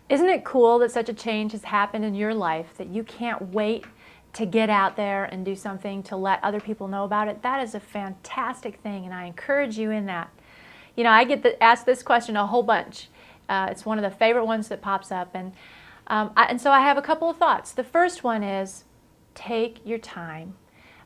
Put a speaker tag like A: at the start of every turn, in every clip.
A: Isn't it cool that such a change has happened in your life that you can't wait to get out there and do something to let other people know about it? That is a fantastic thing, and I encourage you in that. You know, I get asked this question a whole bunch. It's one of the favorite ones that pops up, and so I have a couple of thoughts. The first one is take your time.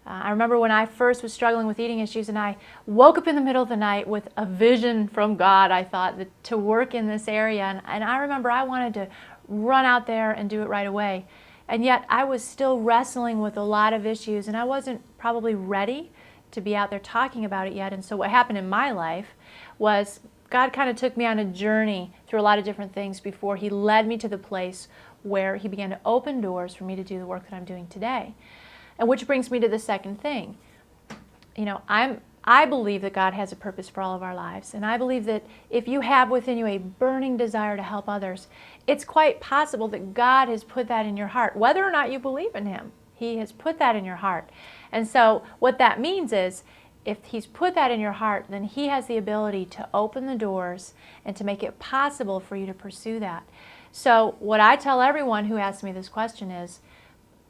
A: I remember when I first was struggling with eating issues and I woke up in the middle of the night with a vision from God, I thought, to work in this area. And I remember I wanted to run out there and do it right away. And yet I was still wrestling with a lot of issues and I wasn't probably ready to be out there talking about it yet. And so what happened in my life was God kind of took me on a journey through a lot of different things before He led me to the place where He began to open doors for me to do the work that I'm doing today. And which brings me to the second thing. You know, I believe that God has a purpose for all of our lives. And I believe that if you have within you a burning desire to help others, it's quite possible that God has put that in your heart. Whether or not you believe in Him, He has put that in your heart. And so what that means is, if He's put that in your heart, then He has the ability to open the doors and to make it possible for you to pursue that. So what I tell everyone who asks me this question is,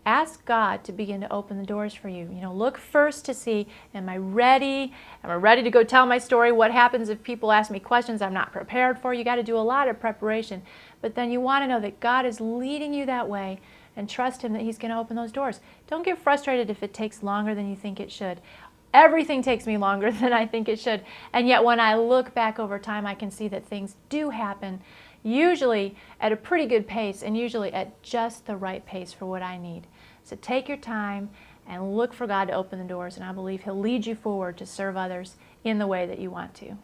A: ask God to begin to open the doors for you. You know, look first to see, am I ready? Am I ready to go tell my story? What happens if people ask me questions I'm not prepared for? You got to do a lot of preparation. But then you want to know that God is leading you that way and trust Him that He's going to open those doors. Don't get frustrated if it takes longer than you think it should. Everything takes me longer than I think it should. And yet when I look back over time, I can see that things do happen, usually at a pretty good pace and usually at just the right pace for what I need. So take your time and look for God to open the doors, and I believe He'll lead you forward to serve others in the way that you want to.